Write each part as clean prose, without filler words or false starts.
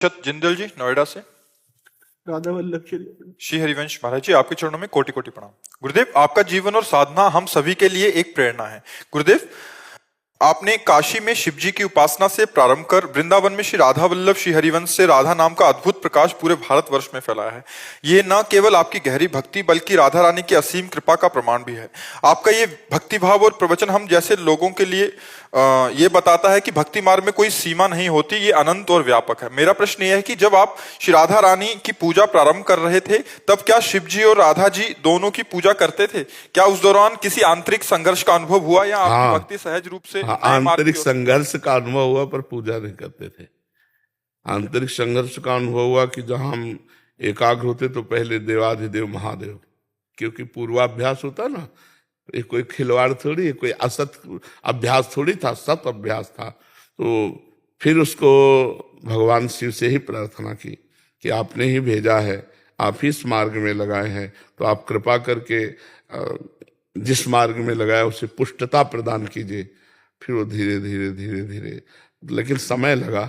जिंदल जी नोएडा से। राधा वल्लभ श्री हरिवंश महाराज जी, आपके चरणों में कोटि कोटि प्रणाम। गुरुदेव, आपका जीवन और साधना हम सभी के लिए एक प्रेरणा है। गुरुदेव, आपने काशी में शिव जी की उपासना से प्रारंभ कर वृंदावन में श्री राधा वल्लभ श्री हरिवंश से राधा नाम का अद्भुत प्रकाश पूरे भारतवर्ष में फैलाया है। ये न केवल आपकी गहरी भक्ति बल्कि राधा रानी की असीम कृपा का प्रमाण भी है। आपका ये भक्ति भाव और प्रवचन हम जैसे लोगों के लिए ये बताता है कि भक्ति मार्ग में कोई सीमा नहीं होती, ये अनंत और व्यापक है। मेरा प्रश्न यह है कि जब आप श्री राधा रानी की पूजा प्रारंभ कर रहे थे तब क्या शिव जी और राधा जी दोनों की पूजा करते थे? क्या उस दौरान किसी आंतरिक संघर्ष का अनुभव हुआ या आपकी भक्ति सहज रूप से? आंतरिक संघर्ष का अनुभव हुआ पर पूजा नहीं करते थे। आंतरिक संघर्ष का अनुभव हुआ कि जहां हम एकाग्र होते तो पहले देवाधिदेव महादेव, क्योंकि पूर्वाभ्यास होता ना, ये कोई खिलवाड़ थोड़ी, ये कोई असत अभ्यास थोड़ी था, सत अभ्यास था। तो फिर उसको भगवान शिव से ही प्रार्थना की कि आपने ही भेजा है, आप ही इस मार्ग में लगाए हैं, तो आप कृपा करके जिस मार्ग में लगाया उसे पुष्टता प्रदान कीजिए। फिर वो धीरे धीरे धीरे धीरे, लेकिन समय लगा,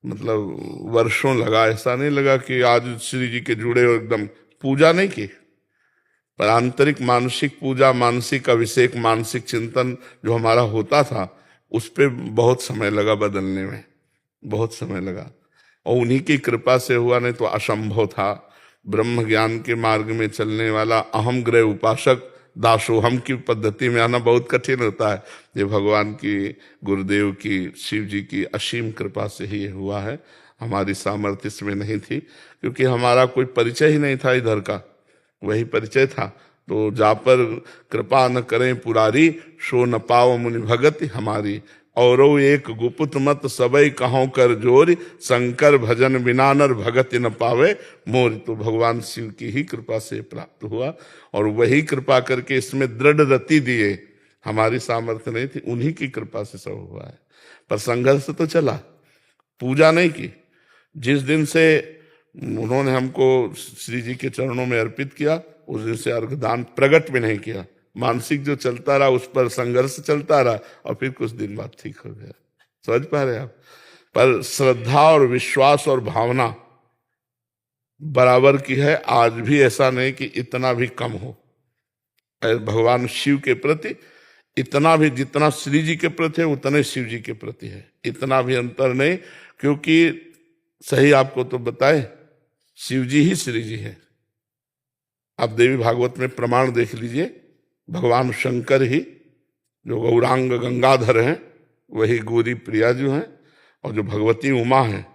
मतलब वर्षों लगा। ऐसा नहीं लगा कि आज श्री जी के जुड़े और एकदम पूजा नहीं की, पर आंतरिक मानसिक पूजा, मानसिक अभिषेक, मानसिक चिंतन जो हमारा होता था उस पे बहुत समय लगा बदलने में, बहुत समय लगा। और उन्हीं की कृपा से हुआ, नहीं तो असंभव था। ब्रह्म ज्ञान के मार्ग में चलने वाला अहम ग्रह उपासक दासोहम की पद्धति में आना बहुत कठिन होता है। ये भगवान की, गुरुदेव की, शिव जी की असीम कृपा से ही हुआ है। हमारी सामर्थ्य इसमें नहीं थी, क्योंकि हमारा कोई परिचय ही नहीं था इधर का, वही परिचय था। तो जा पर कृपा न करें पुरारी, सो न पाओ मुनि भगति हमारी। औरो एक गुपुत मत सबई कहों कर जोरी, शंकर भजन बिना नर भगति न पावे मोर। तो भगवान शिव की ही कृपा से प्राप्त हुआ, और वही कृपा करके इसमें दृढ़ रति दिए। हमारी सामर्थ्य नहीं थी, उन्हीं की कृपा से सब हुआ है। पर संघर्ष तो चला, पूजा नहीं की। जिस दिन से उन्होंने हमको श्री जी के चरणों में अर्पित किया, उस दिन से अर्घदान प्रकट भी नहीं किया। मानसिक जो चलता रहा उस पर संघर्ष चलता रहा, और फिर कुछ दिन बाद ठीक हो गया। समझ पा रहे आप? पर श्रद्धा और विश्वास और भावना बराबर की है। आज भी ऐसा नहीं कि इतना भी कम हो भगवान शिव के प्रति। इतना भी जितना श्री जी के प्रति है उतने शिव जी के प्रति है, इतना भी अंतर नहीं। क्योंकि सही आपको तो बताए, शिव जी ही श्री जी है। आप देवी भागवत में प्रमाण देख लीजिए, भगवान शंकर ही जो गौरांग गंगाधर हैं वही गौरी प्रिया जो हैं, और जो भगवती उमा हैं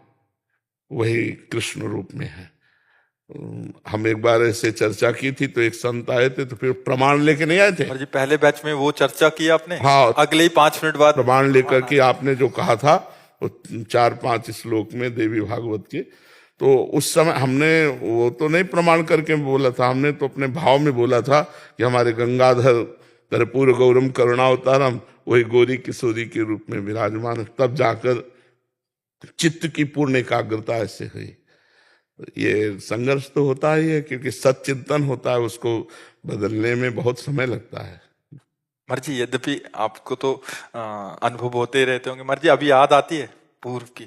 वही कृष्ण रूप में है। हम एक बार ऐसे चर्चा की थी तो एक संत आए थे, तो फिर प्रमाण लेके नहीं आए थे। जी, पहले बैच में वो चर्चा की आपने? हाँ, अगले ही 5 मिनट बाद प्रमाण लेकर के आपने जो कहा था वो 4-5 श्लोक में देवी भागवत के, तो उस समय हमने वो तो नहीं प्रमाण करके बोला था, हमने तो अपने भाव में बोला था कि हमारे गंगाधर कर्पूर गौरम करुणावतारम वही गौरी किशोरी के रूप में विराजमान है। तब जाकर चित्त की पूर्ण एकाग्रता ऐसे हुई। ये संघर्ष तो होता ही है, क्योंकि सच्चिंतन होता है, उसको बदलने में बहुत समय लगता है। महाराज जी, यद्यपि आपको तो अनुभव होते ही रहते होंगे, महाराज जी अभी याद आती है पूर्व की,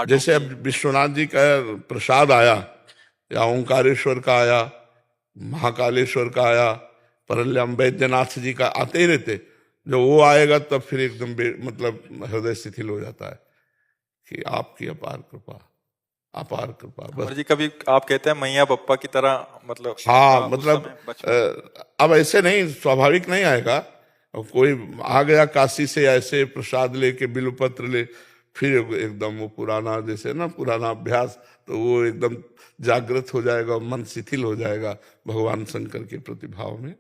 जैसे अब विश्वनाथ जी का प्रसाद आया, या ओंकारेश्वर का आया, महाकालेश्वर का आया, परल्यम वैद्यनाथ जी का आते ही रहते। जो वो आएगा तब फिर एकदम मतलब हृदय शिथिल हो जाता है कि आपकी अपार कृपा, अपार कृपा बस। जी कभी आप कहते हैं मैया पप्पा की तरह, मतलब हाँ, मतलब अब ऐसे नहीं, स्वाभाविक नहीं आएगा। कोई आ गया काशी से ऐसे प्रसाद लेके बिल्वपत्र ले, फिर एकदम वो पुराना, जैसे ना पुराना अभ्यास, तो वो एकदम जागृत हो जाएगा, मन शिथिल हो जाएगा भगवान शंकर के प्रतिभाव में।